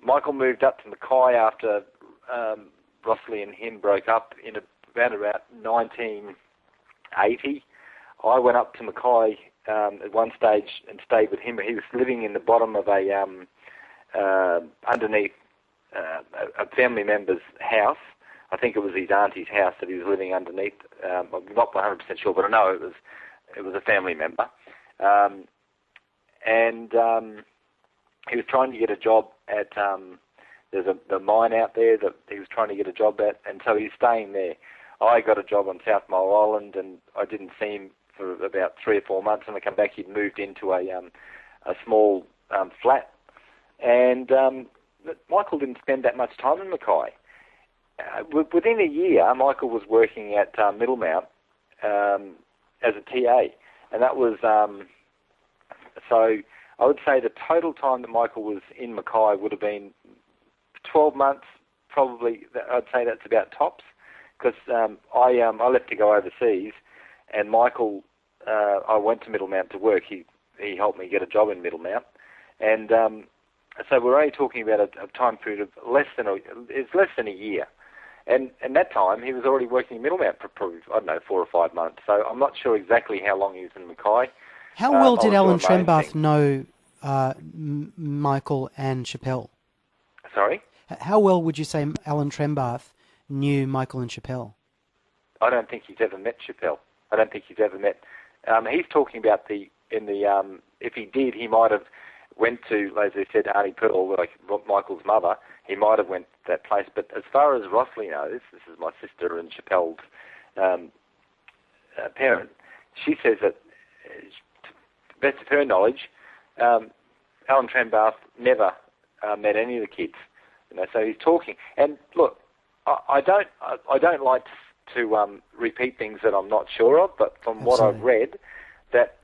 Michael moved up to Mackay after Rossley and him broke up in about 1980. I went up to Mackay at one stage and stayed with him. He was living in the bottom of a underneath a family member's house. I think it was his auntie's house that he was living underneath. I'm not 100% sure, but I know it was a family member. And he was trying to get a job at, there's a mine out there that he was trying to get a job at, and so he's staying there. I got a job on South Mole Island, and I didn't see him for about 3 or 4 months. When I come back, he'd moved into a small flat. And Michael didn't spend that much time in Mackay. Within a year, Michael was working at Middlemount as a TA, and that was so I would say the total time that Michael was in Mackay would have been 12 months, probably. I'd say that's about tops, because I left to go overseas, and Michael, I went to Middlemount to work. He helped me get a job in Middlemount, and so we're only talking about a time period of less than a year. And that time, he was already working in Middlemount for probably, 4 or 5 months. So I'm not sure exactly how long he was in Mackay. How well did Alan Trembath know Michael and Schapelle? Sorry? How well would you say Alan Trembath knew Michael and Schapelle? I don't think he's ever met Schapelle. I don't think he's ever met... he's talking about if he did, he might have went to, as I said, Auntie Pearl, like Michael's mother. He might have went to that place. But as far as Rossley knows, this is my sister and Schapelle's parent, she says that, to the best of her knowledge, Alan Trembath never met any of the kids. So he's talking. And look, I don't like to repeat things that I'm not sure of, but from what I've read, that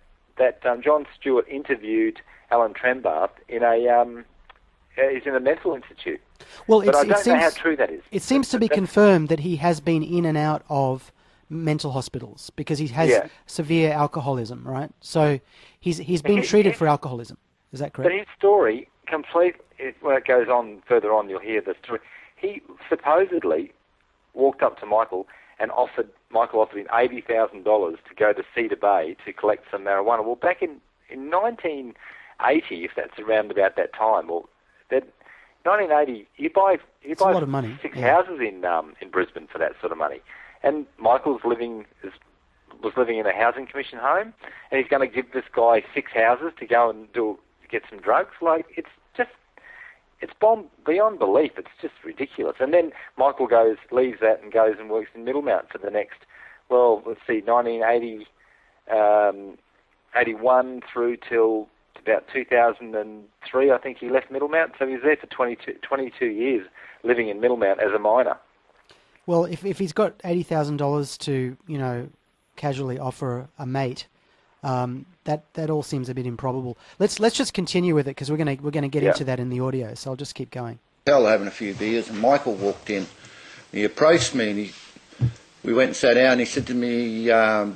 John Stewart interviewed Alan Trembath he's in a mental institute. Well, but I don't know how true that is. It seems to be confirmed that he has been in and out of mental hospitals because he has severe alcoholism, right? So he's been treated for alcoholism. Is that correct? But his story, when it goes on further on, you'll hear the story. He supposedly walked up to Michael and Michael offered him $80,000 to go to Cedar Bay to collect some marijuana. Well, back in 1980, if that's around about that time, or that 1980, you buy a lot of money. 6 houses in Brisbane for that sort of money. And Michael's was living in a housing commission home, and he's going to give this guy 6 houses to go and get some drugs. Like, it's beyond belief. It's just ridiculous. And then Michael leaves that and goes and works in Middlemount for the next, 1980, 81 through till about 2003, I think he left Middlemount. So he was there for 22 years living in Middlemount as a miner. Well, if he's got $80,000 to, casually offer a mate, that all seems a bit improbable. Let's just continue with it because we're gonna get into that in the audio. So I'll just keep going. Having a few beers, and Michael walked in. He approached me, and we went and sat down. And he said to me,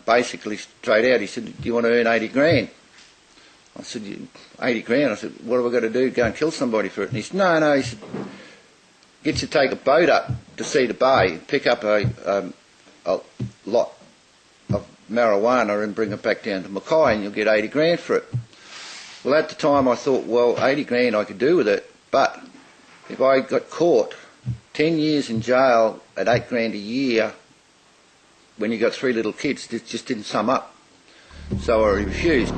basically straight out, he said, "Do you want to earn 80 grand?" I said, 80 grand? I said, "What have I got to do? Go and kill somebody for it?" And he said, No. He said, "Get you to take a boat up to Cedar Bay, pick up a lot of marijuana and bring it back down to Mackay, and you'll get 80 grand for it." Well, at the time I thought, 80 grand I could do with it, but if I got caught, 10 years in jail at 8 grand a year when you got 3 little kids, it just didn't sum up. So I refused.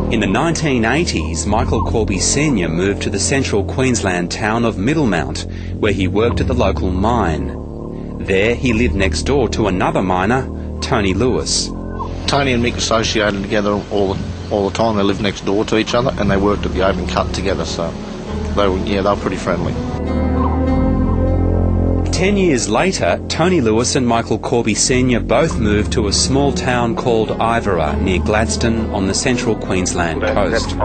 In the 1980s, Michael Corby Sr. moved to the central Queensland town of Middlemount, where he worked at the local mine. There he lived next door to another miner, Tony Lewis. Tony and Mick associated together all the time. They lived next door to each other and they worked at the open cut together, so they were pretty friendly. 10 years later, Tony Lewis and Michael Corby Sr. both moved to a small town called Ivora near Gladstone on the central Queensland coast.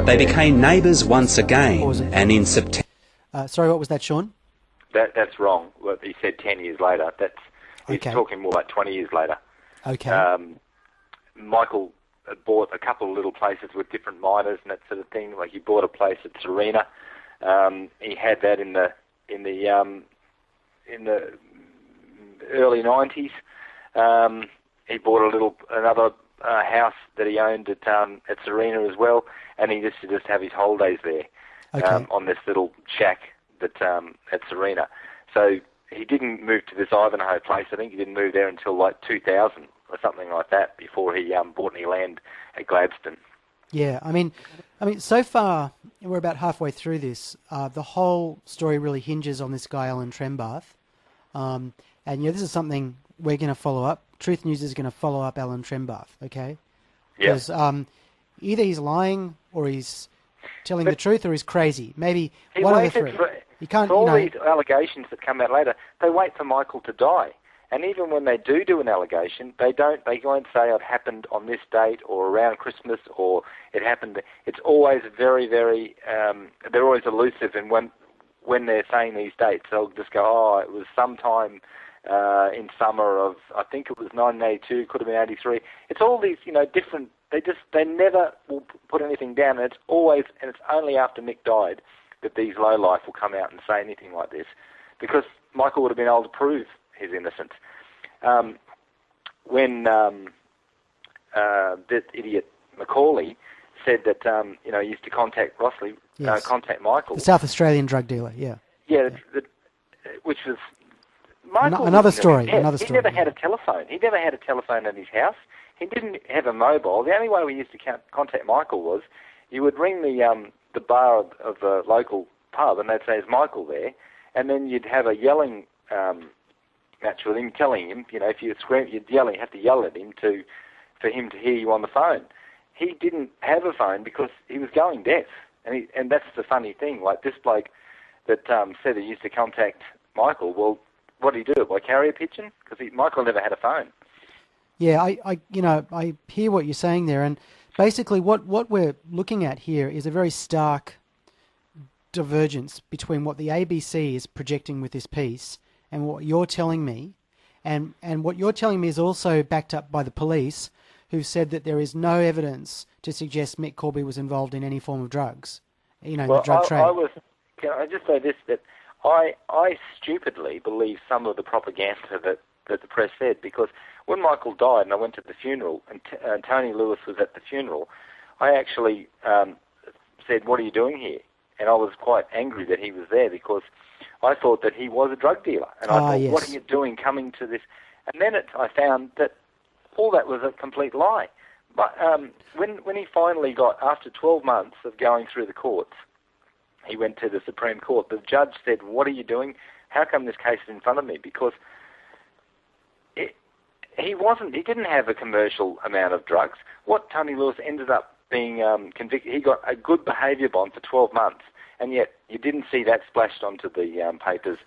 They became neighbours once again, and in September... Sorry, what was that, Sean? That's wrong. What he said 10 years later. He's talking more like 20 years later. Okay. Michael bought a couple of little places with different miners and that sort of thing. Like he bought a place at Serena. He had that in the early 90s. He bought another house that he owned at Serena as well, and he used to just have his holidays there. Okay. On this little shack that at Serena. So he didn't move to this Ivanhoe place. I think he didn't move there until like 2000 or something like that before he bought any land at Gladstone. Yeah, I mean, so far we're about halfway through this. The whole story really hinges on this guy Alan Trembath, and this is something we're going to follow up. Truth News is going to follow up Alan Trembath, okay? Because either he's lying or he's telling the truth or he's crazy. Maybe one of the three. You can't. For all these allegations that come out later, they wait for Michael to die. And even when they do an allegation, they won't say it happened on this date or around Christmas or it happened. It's always very, very, they're always elusive. And when they're saying these dates, they'll just go, it was sometime in summer of, I think it was 1982, could have been 83. It's all these, different, they never will put anything down. And it's always, and it's only after Mick died that these lowlife will come out and say anything like this, because Michael would have been able to prove his innocence. When that idiot Macaulay said that he used to contact contact Michael, the South Australian drug dealer, which was Michael. Another story. He never had a telephone. He never had a telephone at his house. He didn't have a mobile. The only way we used to contact Michael was you would ring the bar of the local pub, and they'd say, "Is Michael there?" And then you'd have a yelling match with him, telling him, if you scream, you'd have to yell at him for him to hear you on the phone. He didn't have a phone because he was going deaf, and that's the funny thing. Like this bloke that said he used to contact Michael. Well, what did he do? By carrier pigeon? Because Michael never had a phone. Yeah, I hear what you're saying there, and basically what we're looking at here is a very stark divergence between what the ABC is projecting with this piece and what you're telling me, and what you're telling me is also backed up by the police, who said that there is no evidence to suggest Mick Corby was involved in any form of drugs, the drug trade. Can I just say this, that I stupidly believe some of the propaganda that the press said, because when Michael died and I went to the funeral and Tony Lewis was at the funeral, I actually said, "What are you doing here?" And I was quite angry that he was there, because I thought that he was a drug dealer. And I thought, what are you doing coming to this? And then I found that all that was a complete lie. But when he finally got, after 12 months of going through the courts, he went to the Supreme Court. The judge said, "What are you doing? How come this case is in front of me?" Because he didn't have a commercial amount of drugs. What Tony Lewis ended up being convicted, he got a good behaviour bond for 12 months, and yet you didn't see that splashed onto the papers.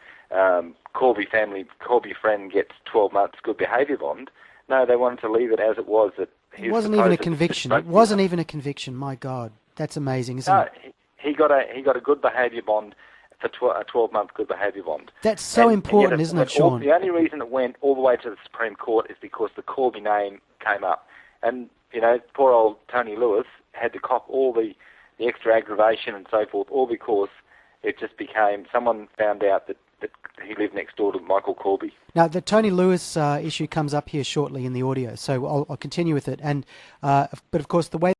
Corby friend gets 12 months good behaviour bond. No, they wanted to leave it as it was. That it wasn't even a conviction. It wasn't even a conviction. My God, that's amazing, isn't it? He got a good behaviour bond for a 12-month good behaviour bond. That's so important, isn't it, Sean? The only reason it went all the way to the Supreme Court is because the Corby name came up. And, poor old Tony Lewis had to cop all the extra aggravation and so forth, all because it just became, someone found out that he lived next door to Michael Corby. Now, the Tony Lewis issue comes up here shortly in the audio, so I'll continue with it. And but, of course, the way